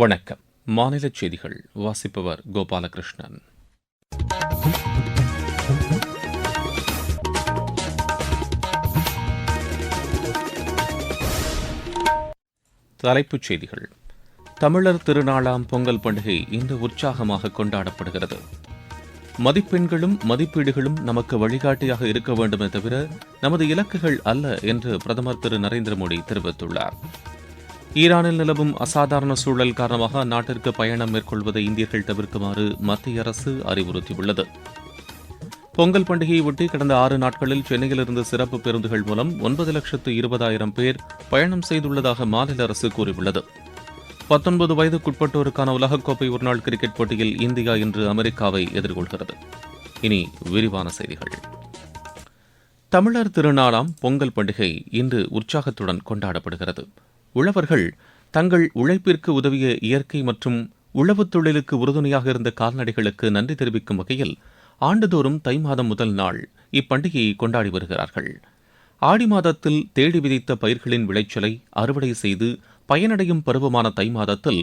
வணக்கம். மாநில செய்திகள் வாசிப்பவர் கோபாலகிருஷ்ணன். தலைப்புச் செய்திகள். தமிழர் திருநாளாம் பொங்கல் பண்டிகை இன்று உற்சாகமாக கொண்டாடப்படுகிறது. மதிப்பெண்களும் மதிப்பீடுகளும் நமக்கு வழிகாட்டியாக இருக்க வேண்டுமே தவிர நமது இலக்குகள் அல்ல என்று பிரதமர் திரு நரேந்திர மோடி தெரிவித்துள்ளார். ஈரானில் நிலவும் அசாதாரண சூழல் காரணமாக அந்நாட்டிற்கு பயணம் மேற்கொள்வதை இந்தியர்கள் தவிர்க்குமாறு மத்திய அரசு அறிவுறுத்தியுள்ளது. பொங்கல் பண்டிகையையொட்டி கடந்த 6 நாட்களில் சென்னையிலிருந்து சிறப்பு பேருந்துகள் மூலம் 9,20,000 பேர் பயணம் செய்துள்ளதாக மாநில அரசு கூறியுள்ளது. 19 வயதுக்குட்பட்டோருக்கான உலகக்கோப்பை ஒருநாள் கிரிக்கெட் போட்டியில் இந்தியா இன்று அமெரிக்காவை எதிர்கொள்கிறது. இனி விரிவான செய்திகள். தமிழர் திருநாளாம் பொங்கல் பண்டிகை இன்று உற்சாகத்துடன் கொண்டாடப்படுகிறது. உழவர்கள் தங்கள் உழைப்பிற்கு உதவிய இயற்கை மற்றும் உழவுத் தொழிலுக்கு உறுதுணையாக இருந்த கால்நடைகளுக்கு நன்றி தெரிவிக்கும் வகையில் ஆண்டுதோறும் தை மாதம் முதல் நாள் இப்பண்டிகையை கொண்டாடி வருகிறார்கள். ஆடி மாதத்தில் தேடி விதைத்த பயிர்களின் விளைச்சலை அறுவடை செய்து பயனடையும் பருவமான தை மாதத்தில்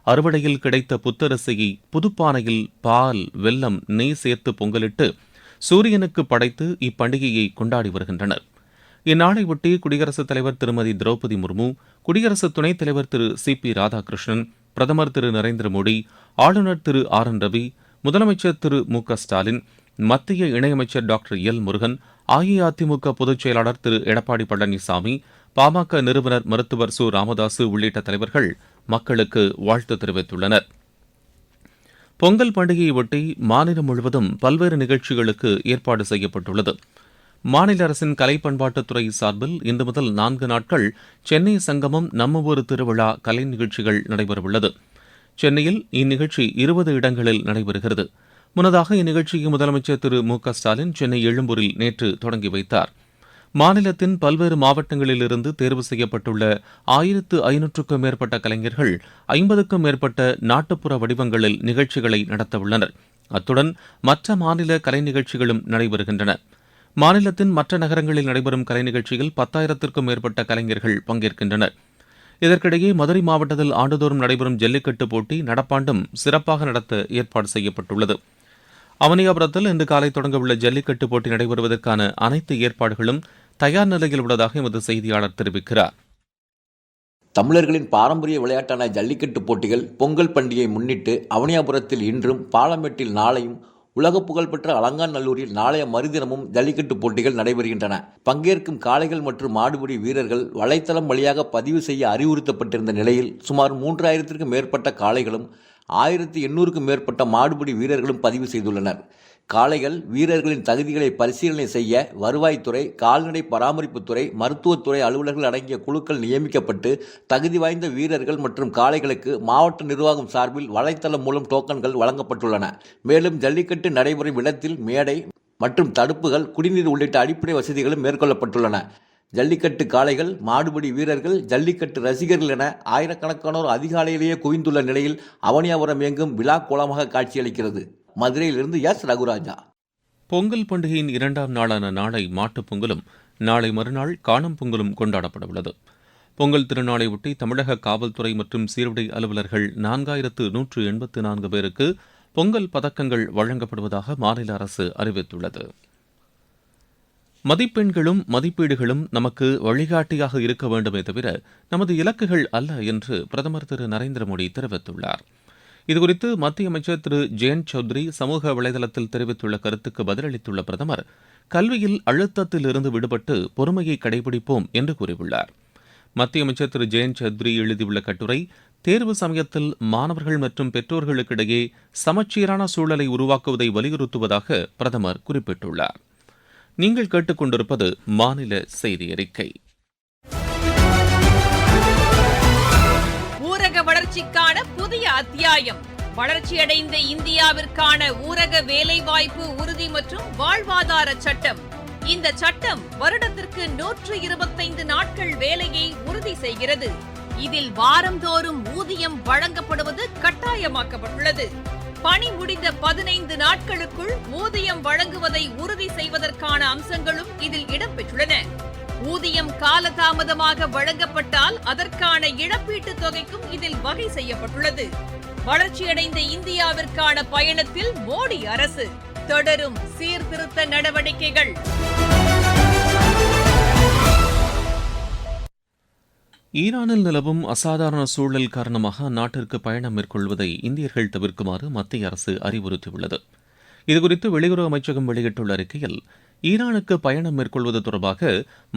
அறுவடையில் கிடைத்த புத்தரிசியை புதுப்பானையில் பால், வெல்லம், நெய் சேர்த்து பொங்கலிட்டு சூரியனுக்கு படைத்து இப்பண்டிகையை கொண்டாடி வருகின்றனர். இந்நாளையொட்டி குடியரசுத் தலைவர் திருமதி திரௌபதி முர்மு, குடியரசு துணைத் தலைவர் திரு சி.பி. ராதாகிருஷ்ணன், பிரதமர் திரு நரேந்திர மோடி, ஆளுநர் திரு ஆர்.என். ரவி, முதலமைச்சர் திரு மு.க. ஸ்டாலின், மத்திய இணையமைச்சர் டாக்டர் எல். முருகன், அஇஅதிமுக பொதுச் செயலாளர் திரு எடப்பாடி பழனிசாமி, பாமக நிறுவனர் மருத்துவர் சு. ராமதாசு உள்ளிட்ட தலைவர்கள் மக்களுக்கு வாழ்த்து தெரிவித்துள்ளனர். பொங்கல் பண்டிகையையொட்டி மாநிலம் முழுவதும் பல்வேறு நிகழ்ச்சிகளுக்கு ஏற்பாடு செய்யப்பட்டுள்ளது. மாநில அரசின் கலை பண்பாட்டுத்துறை சார்பில் இன்று முதல் 4 நாட்கள் சென்னை சங்கமம் நம்ம ஊர் திருவிழா கலை நிகழ்ச்சிகள் நடைபெறவுள்ளது. சென்னையில் இந்நிகழ்ச்சி 20 இடங்களில் நடைபெறுகிறது. முன்னதாக இந்நிகழ்ச்சியை முதலமைச்சர் திரு மு.க. ஸ்டாலின் சென்னை எழும்பூரில் நேற்று தொடங்கி வைத்தார். மாநிலத்தின் பல்வேறு மாவட்டங்களிலிருந்து தேர்வு செய்யப்பட்டுள்ள 1500க்கும் மேற்பட்ட கலைஞர்கள் 50க்கும் மேற்பட்ட நாட்டுப்புற வடிவங்களில் நிகழ்ச்சிகளை நடத்தவுள்ளனர். அத்துடன் மற்ற மாநில கலை நிகழ்ச்சிகளும் நடைபெறுகின்றன. மாநிலத்தின் மற்ற நகரங்களில் நடைபெறும் கலை நிகழ்ச்சியில் 10,000க்கும் மேற்பட்ட கலைஞர்கள் பங்கேற்கின்றனர். இதற்கிடையே மதுரை மாவட்டத்தில் ஆண்டுதோறும் நடைபெறும் ஜல்லிக்கட்டு போட்டி நடப்பாண்டும் சிறப்பாக நடத்த ஏற்பாடு செய்யப்பட்டுள்ளது. அவனியாபுரத்தில் இன்று காலை தொடங்கவுள்ள ஜல்லிக்கட்டு போட்டி நடைபெறுவதற்கான அனைத்து ஏற்பாடுகளும் தயார் நிலையில் உள்ளதாக எமது செய்தியாளர் தெரிவிக்கிறார். தமிழர்களின் பாரம்பரிய விளையாட்டான ஜல்லிக்கட்டு போட்டிகள் பொங்கல் பண்டிகையை முன்னிட்டு அவனியாபுரத்தில் இன்றும், பாலமேட்டில் நாளையும், உலக புகழ்பெற்ற அலங்காநல்லூரில் நாளைய மறுதினமும் ஜல்லிக்கட்டு போட்டிகள் நடைபெறுகின்றன. பங்கேற்கும் காளைகள் மற்றும் மாடுபிடி வீரர்கள் வலைத்தளம் வழியாக பதிவு செய்ய அறிவுறுத்தப்பட்டிருந்த நிலையில் சுமார் 3,000க்கும் மேற்பட்ட காளைகளும் 1,800க்கும் மேற்பட்ட மாடுபிடி வீரர்களும் பதிவு செய்துள்ளனர். காளைகள் வீரர்களின் தகுதிகளை பரிசீலனை செய்ய வருவாய்த்துறை, கால்நடை பராமரிப்புத்துறை, மருத்துவத்துறை அலுவலர்கள் அடங்கிய குழுக்கள் நியமிக்கப்பட்டு தகுதி வாய்ந்த வீரர்கள் மற்றும் காளைகளுக்கு மாவட்ட நிர்வாகம் சார்பில் வலைத்தளம் மூலம் டோக்கன்கள் வழங்கப்பட்டுள்ளன. மேலும் ஜல்லிக்கட்டு நடைபெறும் இடத்தில் மேடை மற்றும் தடுப்புகள், குடிநீர் உள்ளிட்ட அடிப்படை வசதிகளும் மேற்கொள்ளப்பட்டுள்ளன. ஜல்லிக்கட்டு காளைகள், மாடுபிடி வீரர்கள், ஜல்லிக்கட்டு ரசிகர்கள் என ஆயிரக்கணக்கானோர் அதிகாலையிலேயே குவிந்துள்ள நிலையில் அவனியாபுரம் எங்கும் விழா கோலமாக காட்சியளிக்கிறது. மதுரையிலிருந்து எஸ். ரகுராஜா. பொங்கல் பண்டிகையின் 2ஆம் நாளான நாளை மாட்டுப் பொங்கலும், நாளை மறுநாள் காணும் பொங்கலும் கொண்டாடப்பட உள்ளது. பொங்கல் திருநாளையொட்டி தமிழக காவல்துறை மற்றும் சீருடை அலுவலர்கள் 4,184 பேருக்கு பொங்கல் பதக்கங்கள் வழங்கப்படுவதாக மாநில அரசு அறிவித்துள்ளது. மதிப்பெண்களும் மதிப்பீடுகளும் நமக்கு வழிகாட்டியாக இருக்க வேண்டுமே தவிர நமது இலக்குகள் அல்ல என்று பிரதமர் திரு நரேந்திர மோடி தெரிவித்துள்ளார். இதுகுறித்து மத்திய அமைச்சர் திரு ஜெயந்த் சௌத்ரி சமூக வலைதளத்தில் தெரிவித்துள்ள கருத்துக்கு பதிலளித்துள்ள பிரதமர், கல்வியில் அழுத்தத்தில் இருந்து விடுபட்டு பொறுமையை கடைபிடிப்போம் என்று கூறியுள்ளார். மத்திய அமைச்சர் திரு ஜெயந்த் சௌத்ரி எழுதியுள்ள கட்டுரை, தேர்வு சமயத்தில் மாணவர்கள் மற்றும் பெற்றோர்களுக்கிடையே சமச்சீரான சூழலை உருவாக்குவதை வலியுறுத்துவதாக பிரதமர் குறிப்பிட்டுள்ளார். நீங்கள் கேட்டுக்கொண்டிருப்பது மாநில செய்தி அறிக்கை. ஊரக வளர்ச்சிக்கான புதிய அத்தியாயம். வளர்ச்சியடைந்த இந்தியாவிற்கான ஊரக வேலைவாய்ப்பு உறுதி மற்றும் வாழ்வாதார சட்டம். இந்த சட்டம் வருடத்திற்கு 125 நாட்கள் வேலையை உறுதி செய்கிறது. இதில் வாரந்தோறும் ஊதியம் வழங்கப்படுவது கட்டாயமாக்கப்பட்டுள்ளது. பணி முடிந்த 15 நாட்களுக்குள் ஊதியம் வழங்குவதை உறுதி செய்வதற்கான அம்சங்களும் இதில் இடம்பெற்றுள்ளன. ஊதியம் காலதாமதமாக வழங்கப்பட்டால் அதற்கான இழப்பீட்டுத் தொகைக்கும் இதில் வகை செய்யப்பட்டுள்ளது. வளர்ச்சியடைந்த இந்தியாவிற்கான பயணத்தில் மோடி அரசு தொடரும் சீர்திருத்த நடவடிக்கைகள். ஈரானில் நிலவும் அசாதாரண சூழல் காரணமாக அந்நாட்டிற்கு பயணம் மேற்கொள்வதை இந்தியர்கள் தவிர்க்குமாறு மத்திய அரசு அறிவுறுத்தியுள்ளது. இதுகுறித்து வெளியுறவு அமைச்சகம் வெளியிட்டுள்ள அறிக்கையில், ஈரானுக்கு பயணம் மேற்கொள்வது தொடர்பாக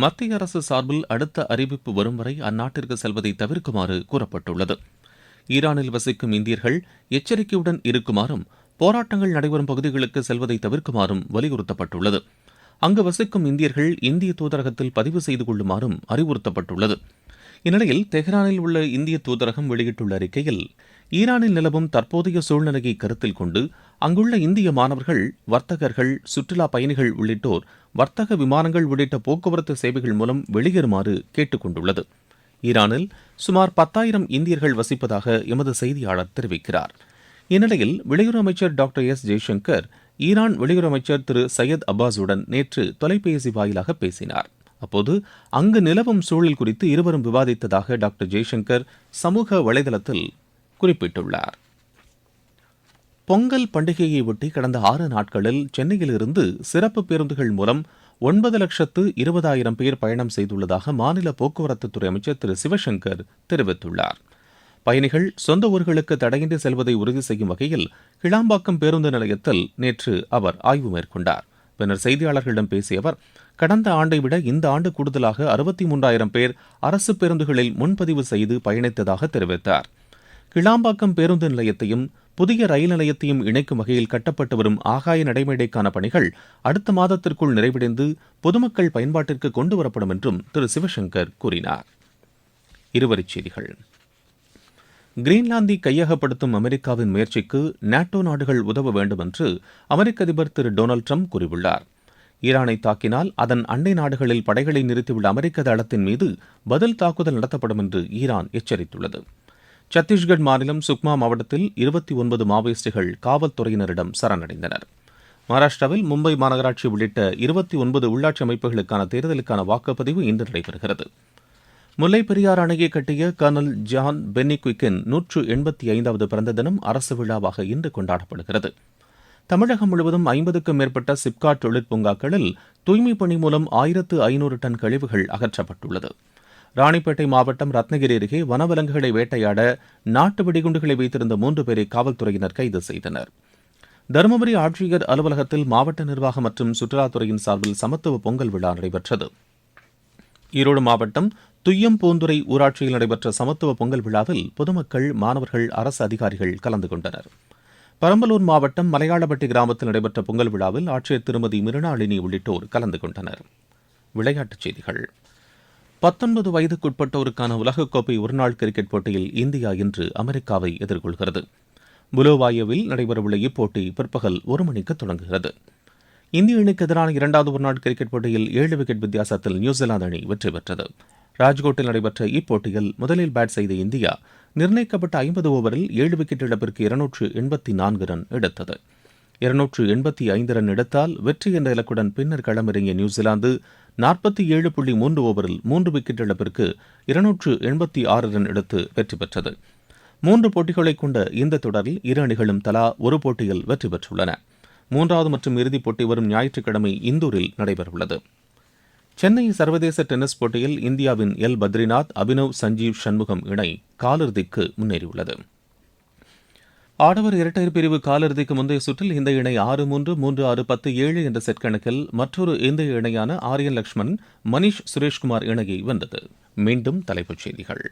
மத்திய அரசு சார்பில் அடுத்த அறிவிப்பு வரும் வரை அந்நாட்டிற்கு செல்வதை தவிர்க்குமாறு கூறப்பட்டுள்ளது. ஈரானில் வசிக்கும் இந்தியர்கள் எச்சரிக்கையுடன் இருக்குமாறும், போராட்டங்கள் நடைபெறும் பகுதிகளுக்கு செல்வதை தவிர்க்குமாறும் வலியுறுத்தப்பட்டுள்ளது. அங்கு வசிக்கும் இந்தியர்கள் இந்திய தூதரகத்தில் பதிவு செய்து கொள்ளுமாறும் அறிவுறுத்தப்பட்டுள்ளது. இந்நிலையில் தெஹ்ரானில் உள்ள இந்திய தூதரகம் வெளியிட்டுள்ள அறிக்கையில், ஈரானில் நிலவும் தற்போதைய சூழ்நிலையை கருத்தில் கொண்டு அங்குள்ள இந்திய மாணவர்கள், வர்த்தகர்கள், சுற்றுலா பயணிகள் உள்ளிட்டோர் வர்த்தக விமானங்கள் உள்ளிட்ட போக்குவரத்து சேவைகள் மூலம் வெளியேறுமாறு கேட்டுக் கொண்டுள்ளது. ஈரானில் சுமார் 10,000 இந்தியர்கள் வசிப்பதாக எமது செய்தியாளர் தெரிவிக்கிறார். இந்நிலையில் வெளியுறவு அமைச்சர் டாக்டர் எஸ். ஜெய்சங்கர் ஈரான் வெளியுறவு அமைச்சர் திரு சையத் அப்பாஸுடன் நேற்று தொலைபேசி வாயிலாக பேசினார். அப்போது அங்கு நிலவும் சூழல் குறித்து இருவரும் விவாதித்ததாக டாக்டர் ஜெய்சங்கர் சமூக வலைதளத்தில் குறிப்பிட்டுள்ளார். பொங்கல் பண்டிகையை ஒட்டி கடந்த 6 நாட்களில் சென்னையிலிருந்து சிறப்பு பேருந்துகள் மூலம் 9,20,000 பேர் பயணம் செய்துள்ளதாக மாநில போக்குவரத்துத்துறை அமைச்சர் திரு சிவசங்கர் தெரிவித்துள்ளார். பயணிகள் சொந்த ஊர்களுக்கு தடையின்றி செல்வதை உறுதி செய்யும் வகையில் கிளாம்பாக்கம் பேருந்து நிலையத்தில் நேற்று அவர் ஆய்வு மேற்கொண்டார். பின்னர் செய்தியாளர்களிடம் பேசிய அவர், கடந்த ஆண்டை விட இந்த ஆண்டு கூடுதலாக 63,000 பேர் அரசு பேருந்துகளில் முன்பதிவு செய்து பயணித்ததாக தெரிவித்தார். கிளாம்பாக்கம் பேருந்து நிலையத்தையும் புதிய ரயில் நிலையத்தையும் இணைக்கும் வகையில் கட்டப்பட்டு வரும் ஆகாய நடைமேடைக்கான பணிகள் அடுத்த மாதத்திற்குள் நிறைவடைந்து பொதுமக்கள் பயன்பாட்டிற்கு கொண்டுவரப்படும் என்றும் திரு சிவசங்கர் கூறினார். இருவரிச் செய்திகள். கிரீன்லாந்தை கையகப்படுத்தும் அமெரிக்காவின் முயற்சிக்கு நாட்டோ நாடுகள் உதவ வேண்டும் என்று அமெரிக்க அதிபர் திரு டொனால்டு ட்ரம்ப் கூறியுள்ளார். ஈரானை தாக்கினால் அதன் அண்டை நாடுகளில் படைகளை நிறுத்தியுள்ள அமெரிக்க தளத்தின் மீது பதில் தாக்குதல் நடத்தப்படும் என்று ஈரான் எச்சரித்துள்ளது. சத்தீஸ்கட் மாநிலம் சுக்மா மாவட்டத்தில் 29 மாவோயிஸ்டுகள் காவல்துறையினரிடம் சரணடைந்தனர். மகாராஷ்டிராவில் மும்பை மாநகராட்சி உள்ளிட்ட 29 உள்ளாட்சி அமைப்புகளுக்கான தேர்தலுக்கான வாக்குப்பதிவு இன்று நடைபெறுகிறது. முல்லைப் பெரியாறு அணையை கட்டிய கர்னல் ஜான் பென்னிக்விக்கின் 185வது பிறந்த தினம் அரசு விழாவாக இன்று கொண்டாடப்படுகிறது. தமிழகம் முழுவதும் 50க்கும் மேற்பட்ட சிப்காட் தொழிற்பூங்காக்களில் தூய்மைப் பணி மூலம் 1500 டன் கழிவுகள் அகற்றப்பட்டுள்ளது. ராணிப்பேட்டை மாவட்டம் ரத்னகிரி அருகே வனவிலங்குகளை வேட்டையாட நாட்டு வெடிகுண்டுகளை வைத்திருந்த 3 பேரை காவல்துறையினர் கைது செய்தனர். தருமபுரி ஆட்சியர் அலுவலகத்தில் மாவட்ட நிர்வாகம் மற்றும் சுற்றுலாத்துறையின் சார்பில் சமத்துவ பொங்கல் விழா நடைபெற்றது. ஈரோடு மாவட்டம் துய்யம்பூந்துறை ஊராட்சியில் நடைபெற்ற சமத்துவ பொங்கல் விழாவில் பொதுமக்கள், மாணவர்கள், அரசு அதிகாரிகள் கலந்து கொண்டனர். பெரம்பலூர் மாவட்டம் மலையாளப்பட்டி கிராமத்தில் நடைபெற்ற பொங்கல் விழாவில் ஆட்சியர் திருமதி மிருணாளினி உள்ளிட்டோர் கலந்து கொண்டனர். விளையாட்டுச் செய்திகள். 19 வயதுக்குட்பட்டோருக்கான உலகக்கோப்பை ஒருநாள் கிரிக்கெட் போட்டியில் இந்தியா இன்று அமெரிக்காவை எதிர்கொள்கிறது. புலோவாயோவில் நடைபெறவுள்ள இப்போட்டி பிற்பகல் 1 மணிக்கு தொடங்குகிறது. இந்திய அணிக்கு எதிரான 2வது ஒருநாள் கிரிக்கெட் போட்டியில் 7 விக்கெட் வித்தியாசத்தில் நியூசிலாந்து அணி வெற்றி பெற்றது. ராஜ்கோட்டில் நடைபெற்ற இப்போட்டியில் முதலில் பேட் செய்த இந்தியா நிர்ணயிக்கப்பட்ட 50 ஓவரில் 7 விக்கெட் இழப்பிற்கு 284 ரன் எடுத்தது. 285 ரன் எடுத்தால் வெற்றி என்ற இலக்குடன் பின்னர் களமிறங்கிய நியூசிலாந்து 47.3 ஓவரில் 3 விக்கெட் இழப்பிற்கு 286 ரன் எடுத்து வெற்றி பெற்றது. 3 போட்டிகளை கொண்ட இந்த தொடரில் இரு அணிகளும் தலா ஒரு போட்டியில் வெற்றி பெற்றுள்ளன. 3வது மற்றும் இறுதிப் போட்டி வரும் ஞாயிற்றுக்கிழமை இந்தூரில் நடைபெறவுள்ளது. சென்னை சர்வதேச டென்னிஸ் போட்டியில் இந்தியாவின் எல் பத்ரிநாத், அபினவ் சஞ்சீவ் சண்முகம் இணை காலிறுதிக்கு முன்னேறியுள்ளது. ஆடவர் இரட்டையர் பிரிவு காலிறுதிக்கு முந்தைய சுற்றில் இந்த இணை 6-3, 3-6, 10-7 என்ற செட் கணக்கில் மற்றொரு இந்திய இணையான ஆரியன் லக்ஷ்மண், மணீஷ் சுரேஷ்குமார் இணையை வென்றது. மீண்டும் தலைப்புச் செய்திகள்.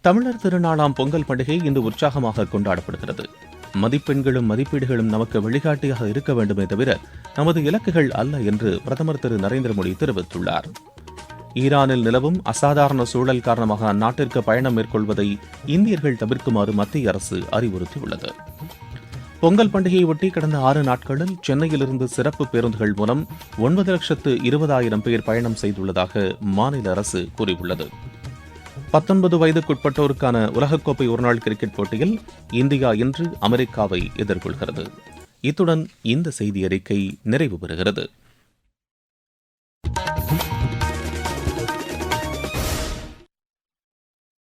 தமிழர் திருநாளாம் பொங்கல் பண்டிகை இன்று உற்சாகமாக கொண்டாடப்படுகிறது. மதிப்பெண்களும் மதிப்பீடுகளும் நமக்கு வழிகாட்டியாக இருக்க வேண்டுமே தவிர நமது இலக்குகள் அல்ல என்று பிரதமர் திரு நரேந்திர மோடி தெரிவித்துள்ளார். ஈரானில் நிலவும் அசாதாரண சூழல் காரணமாக அந்நாட்டிற்கு பயணம் மேற்கொள்வதை இந்தியர்கள் தவிர்க்குமாறு மத்திய அரசு அறிவுறுத்தியுள்ளது. பொங்கல் பண்டிகையை ஒட்டி கடந்த 6 நாட்களில் சென்னையிலிருந்து சிறப்பு பேருந்துகள் மூலம் 9,20,000 பேர் பயணம் செய்துள்ளதாக மாநில அரசு கூறியுள்ளது. 19 வயதுக்குட்பட்டோருக்கான உலகக்கோப்பை ஒருநாள் கிரிக்கெட் போட்டியில் இந்தியா இன்று அமெரிக்காவை எதிர்கொள்கிறது. இத்துடன் இந்த செய்தி அறிக்கை நிறைவு பெறுகிறது.